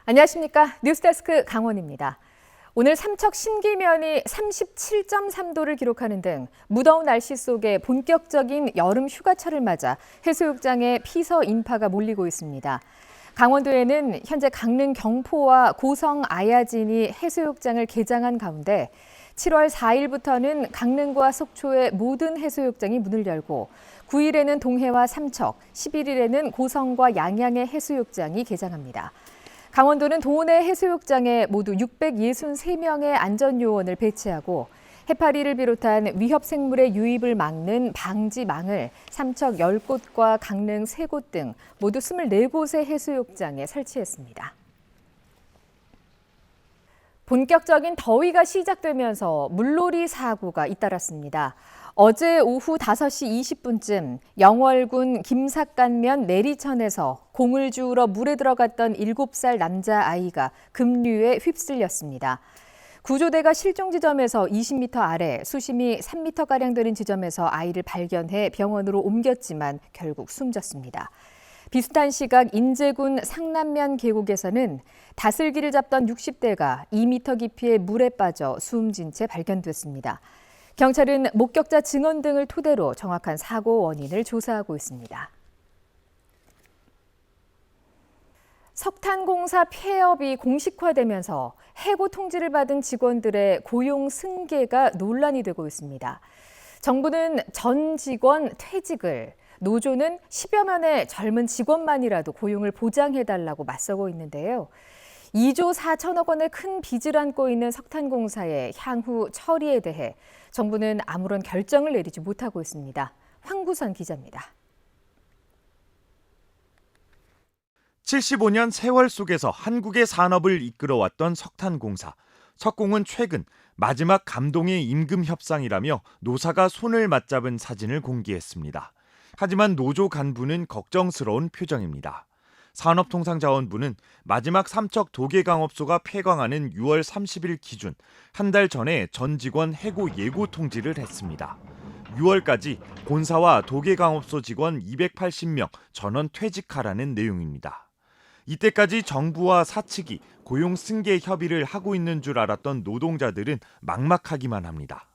안녕하십니까. 뉴스데스크 강원입니다. 오늘 삼척 신기면이 37.3도를 기록하는 등 무더운 날씨 속에 본격적인 여름 휴가철을 맞아 해수욕장에 피서 인파가 몰리고 있습니다. 강원도에는 현재 강릉 경포와 고성 아야진이 해수욕장을 개장한 가운데 7월 4일부터는 강릉과 속초의 모든 해수욕장이 문을 열고 9일에는 동해와 삼척, 11일에는 고성과 양양의 해수욕장이 개장합니다. 강원도는 도내 해수욕장에 모두 663명의 안전요원을 배치하고 해파리를 비롯한 위협생물의 유입을 막는 방지망을 삼척 10곳과 강릉 3곳 등 모두 24곳의 해수욕장에 설치했습니다. 본격적인 더위가 시작되면서 물놀이 사고가 잇따랐습니다. 어제 오후 5시 20분쯤 영월군 김삿간면 내리천에서 공을 주우러 물에 들어갔던 7살 남자아이가 급류에 휩쓸렸습니다. 구조대가 실종 지점에서 20m 아래 수심이 3m가량 되는 지점에서 아이를 발견해 병원으로 옮겼지만 결국 숨졌습니다. 비슷한 시각 인제군 상남면 계곡에서는 다슬기를 잡던 60대가 2m 깊이의 물에 빠져 숨진 채 발견됐습니다. 경찰은 목격자 증언 등을 토대로 정확한 사고 원인을 조사하고 있습니다. 석탄공사 폐업이 공식화되면서 해고 통지를 받은 직원들의 고용 승계가 논란이 되고 있습니다. 정부는 전 직원 퇴직을, 노조는 10여 명의 젊은 직원만이라도 고용을 보장해달라고 맞서고 있는데요. 2조 4천억 원의 큰 빚을 안고 있는 석탄공사의 향후 처리에 대해 정부는 아무런 결정을 내리지 못하고 있습니다. 황구선 기자입니다. 75년 세월 속에서 한국의 산업을 이끌어왔던 석탄공사. 석공은 최근 마지막 감동의 임금 협상이라며 노사가 손을 맞잡은 사진을 공개했습니다. 하지만 노조 간부는 걱정스러운 표정입니다. 산업통상자원부는 마지막 삼척 도계강업소가 폐광하는 6월 30일 기준 한 달 전에 전 직원 해고 예고 통지를 했습니다. 6월까지 본사와 도계강업소 직원 280명 전원 퇴직하라는 내용입니다. 이때까지 정부와 사측이 고용 승계 협의를 하고 있는 줄 알았던 노동자들은 막막하기만 합니다.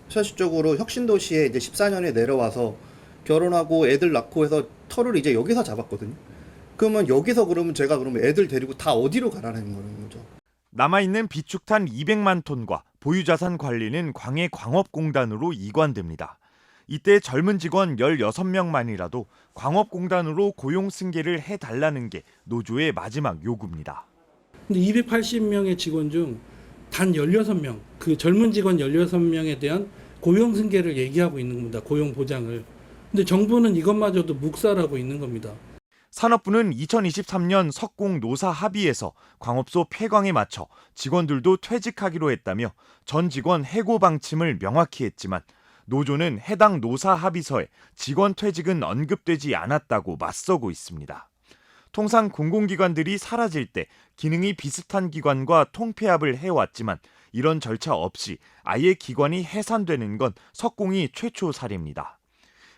현실적으로 혁신도시에 이제 14년에 내려와서 결혼하고 애들 낳고 해서 터를 이제 여기서 잡았거든요. 그러면 여기서 그러면 제가 그러면 애들 데리고 다 어디로 가라는 거죠? 남아있는 비축탄 200만 톤과 보유자산 관리는 광해광업공단으로 이관됩니다. 이때 젊은 직원 16명만이라도 광업공단으로 고용 승계를 해달라는 게 노조의 마지막 요구입니다. 근데 280명의 직원 중 단 16명, 그 젊은 직원 16명에 대한 고용 승계를 얘기하고 있는 겁니다. 고용 보장을. 근데 정부는 이것마저도 묵살하고 있는 겁니다. 산업부는 2023년 석공 노사 합의에서 광업소 폐광에 맞춰 직원들도 퇴직하기로 했다며 전 직원 해고 방침을 명확히 했지만 노조는 해당 노사 합의서에 직원 퇴직은 언급되지 않았다고 맞서고 있습니다. 통상 공공기관들이 사라질 때 기능이 비슷한 기관과 통폐합을 해왔지만 이런 절차 없이 아예 기관이 해산되는 건 석공이 최초 사례입니다.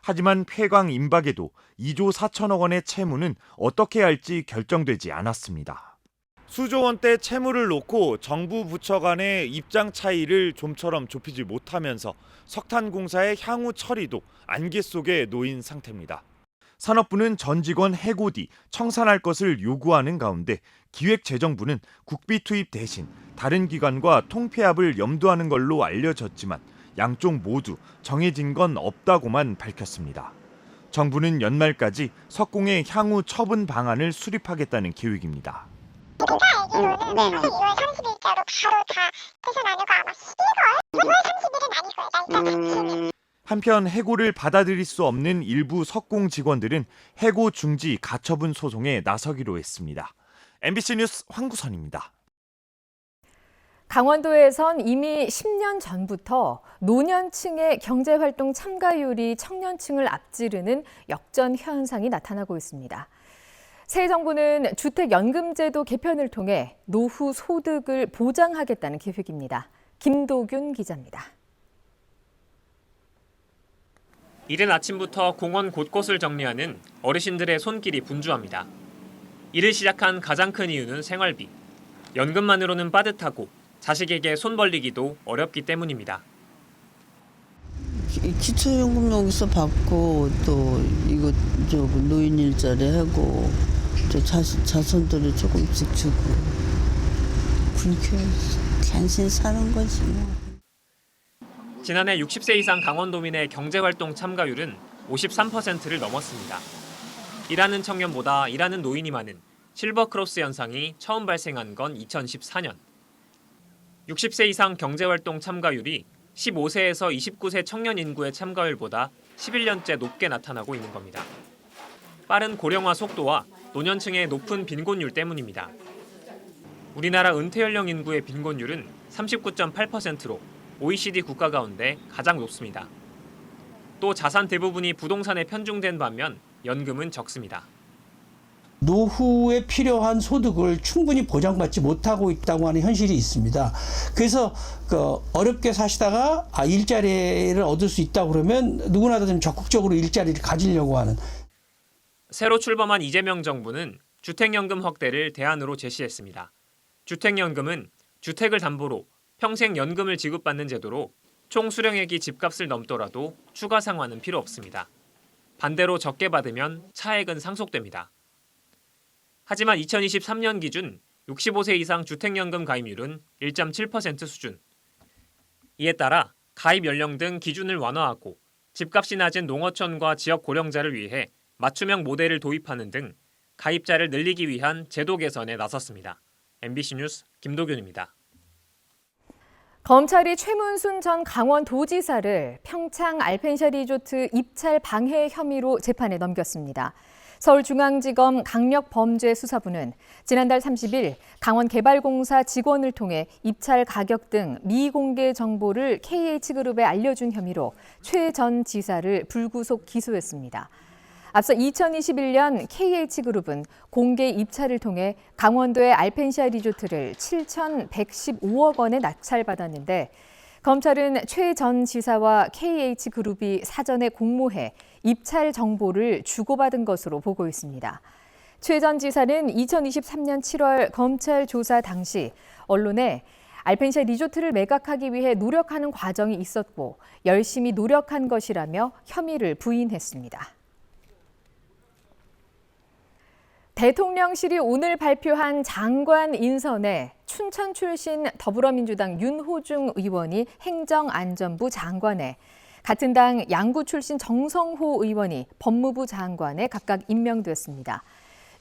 하지만 폐광 임박에도 2조 4천억 원의 채무는 어떻게 할지 결정되지 않았습니다. 수조 원대 채무를 놓고 정부 부처 간의 입장 차이를 좀처럼 좁히지 못하면서 석탄공사의 향후 처리도 안개 속에 놓인 상태입니다. 산업부는 전 직원 해고 뒤 청산할 것을 요구하는 가운데 기획재정부는 국비 투입 대신 다른 기관과 통폐합을 염두하는 걸로 알려졌지만 양쪽 모두 정해진 건 없다고만 밝혔습니다. 정부는 연말까지 석공의 향후 처분 방안을 수립하겠다는 계획입니다. 제가 알기로는 2월 30일자로 바로 다 해산하는 거 아마 12월? 2월 30일은 아닐 거예요. 일단 같이. 한편 해고를 받아들일 수 없는 일부 석공 직원들은 해고 중지 가처분 소송에 나서기로 했습니다. MBC 뉴스 황구선입니다. 강원도에선 이미 10년 전부터 노년층의 경제활동 참가율이 청년층을 앞지르는 역전 현상이 나타나고 있습니다. 새 정부는 주택연금제도 개편을 통해 노후 소득을 보장하겠다는 계획입니다. 김도균 기자입니다. 이른 아침부터 공원 곳곳을 정리하는 어르신들의 손길이 분주합니다. 일을 시작한 가장 큰 이유는 생활비. 연금만으로는 빠듯하고 자식에게 손 벌리기도 어렵기 때문입니다. 기초연금 여기서 받고 또 이거 노인 일자리 하고 또 자손들이 조금씩 주고 그렇게 간신히 사는 거지 뭐. 지난해 60세 이상 강원도민의 경제활동 참가율은 53%를 넘었습니다. 일하는 청년보다 일하는 노인이 많은 실버크로스 현상이 처음 발생한 건 2014년. 60세 이상 경제활동 참가율이 15세에서 29세 청년 인구의 참가율보다 11년째 높게 나타나고 있는 겁니다. 빠른 고령화 속도와 노년층의 높은 빈곤율 때문입니다. 우리나라 은퇴 연령 인구의 빈곤율은 39.8%로 OECD 국가 가운데 가장 높습니다. 또 자산 대부분이 부동산에 편중된 반면 연금은 적습니다. 노후에 필요한 소득을 충분히 보장받지 못하고 있다고 하는 현실이 있습니다. 그래서 어렵게 사시다가 일자리를 얻을 수 있다고 그러면 누구나 좀 적극적으로 일자리를 가지려고 하는. 새로 출범한 이재명 정부는 주택연금 확대를 대안으로 제시했습니다. 주택연금은 주택을 담보로 평생 연금을 지급받는 제도로 총 수령액이 집값을 넘더라도 추가 상환은 필요 없습니다. 반대로 적게 받으면 차액은 상속됩니다. 하지만 2023년 기준 65세 이상 주택연금 가입률은 1.7% 수준. 이에 따라 가입 연령 등 기준을 완화하고 집값이 낮은 농어촌과 지역 고령자를 위해 맞춤형 모델을 도입하는 등 가입자를 늘리기 위한 제도 개선에 나섰습니다. MBC 뉴스 김도균입니다. 검찰이 최문순 전 강원도지사를 평창 알펜시아 리조트 입찰 방해 혐의로 재판에 넘겼습니다. 서울중앙지검 강력범죄수사부는 지난달 30일 강원개발공사 직원을 통해 입찰 가격 등 미공개 정보를 KH그룹에 알려준 혐의로 최 전 지사를 불구속 기소했습니다. 앞서 2021년 KH그룹은 공개 입찰을 통해 강원도의 알펜시아 리조트를 7,115억 원에 낙찰받았는데 검찰은 최 전 지사와 KH그룹이 사전에 공모해 입찰 정보를 주고받은 것으로 보고 있습니다. 최 전 지사는 2023년 7월 검찰 조사 당시 언론에 알펜시아 리조트를 매각하기 위해 노력하는 과정이 있었고 열심히 노력한 것이라며 혐의를 부인했습니다. 대통령실이 오늘 발표한 장관 인선에 춘천 출신 더불어민주당 윤호중 의원이 행정안전부 장관에, 같은 당 양구 출신 정성호 의원이 법무부 장관에 각각 임명됐습니다.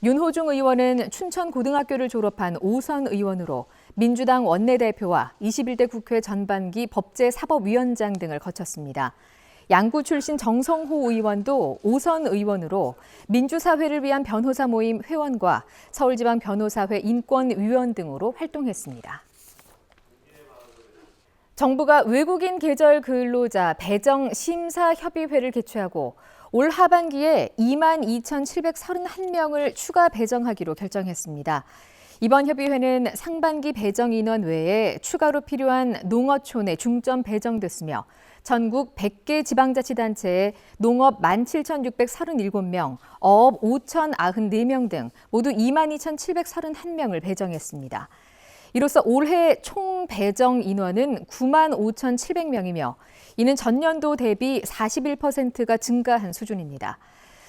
윤호중 의원은 춘천고등학교를 졸업한 5선 의원으로 민주당 원내대표와 21대 국회 전반기 법제사법위원장 등을 거쳤습니다. 양구 출신 정성호 의원도 5선 의원으로 민주사회를 위한 변호사 모임 회원과 서울지방변호사회 인권위원 등으로 활동했습니다. 정부가 외국인 계절 근로자 배정 심사협의회를 개최하고 올 하반기에 22,731명을 추가 배정하기로 결정했습니다. 이번 협의회는 상반기 배정 인원 외에 추가로 필요한 농어촌에 중점 배정됐으며 전국 100개 지방자치단체에 농업 17,637명, 어업 5,094명 등 모두 22,731명을 배정했습니다. 이로써 올해 총 배정 인원은 95,700명이며 이는 전년도 대비 41%가 증가한 수준입니다.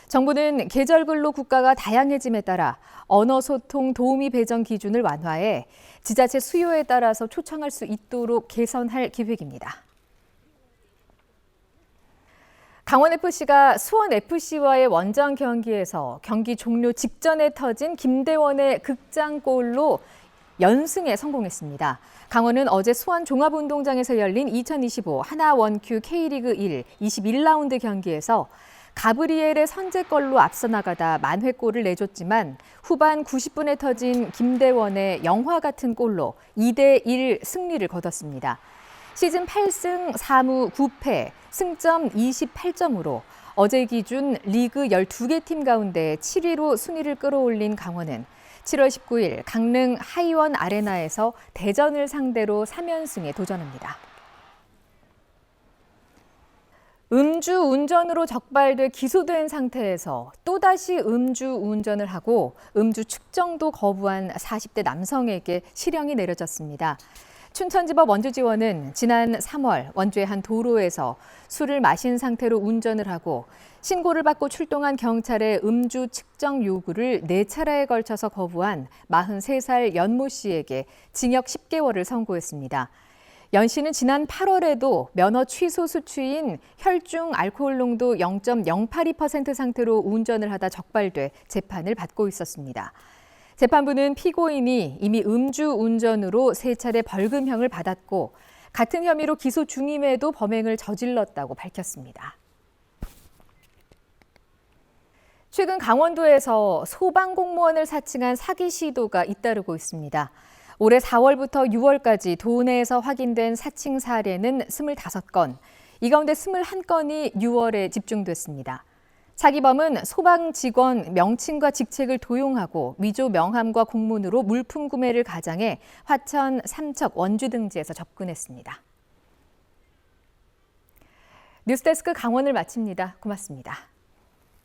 정부는 계절근로 국가가 다양해짐에 따라 언어소통 도우미 배정 기준을 완화해 지자체 수요에 따라서 초청할 수 있도록 개선할 계획입니다. 강원FC가 수원FC와의 원정 경기에서 경기 종료 직전에 터진 김대원의 극장골로 연승에 성공했습니다. 강원은 어제 수원 종합운동장에서 열린 2025 하나원큐 K리그 1 21라운드 경기에서 가브리엘의 선제골로 앞서 나가다 만회골을 내줬지만 후반 90분에 터진 김대원의 영화 같은 골로 2대1 승리를 거뒀습니다. 시즌 8승 4무 9패, 승점 28점으로 어제 기준 리그 12개 팀 가운데 7위로 순위를 끌어올린 강원은 7월 19일 강릉 하이원 아레나에서 대전을 상대로 3연승에 도전합니다. 음주 운전으로 적발돼 기소된 상태에서 또다시 음주 운전을 하고 음주 측정도 거부한 40대 남성에게 실형이 내려졌습니다. 춘천지법 원주지원은 지난 3월 원주의 한 도로에서 술을 마신 상태로 운전을 하고 신고를 받고 출동한 경찰의 음주 측정 요구를 4차례에 걸쳐서 거부한 43살 연모 씨에게 징역 10개월을 선고했습니다. 연 씨는 지난 8월에도 면허 취소 수치인 혈중 알코올 농도 0.082% 상태로 운전을 하다 적발돼 재판을 받고 있었습니다. 재판부는 피고인이 이미 음주 운전으로 3차례 벌금형을 받았고 같은 혐의로 기소 중임에도 범행을 저질렀다고 밝혔습니다. 최근 강원도에서 소방공무원을 사칭한 사기 시도가 잇따르고 있습니다. 올해 4월부터 6월까지 도내에서 확인된 사칭 사례는 25건, 이 가운데 21건이 6월에 집중됐습니다. 사기범은 소방 직원 명칭과 직책을 도용하고 위조 명함과 공문으로 물품 구매를 가장해 화천, 삼척, 원주 등지에서 접근했습니다. 뉴스데스크 강원을 마칩니다. 고맙습니다.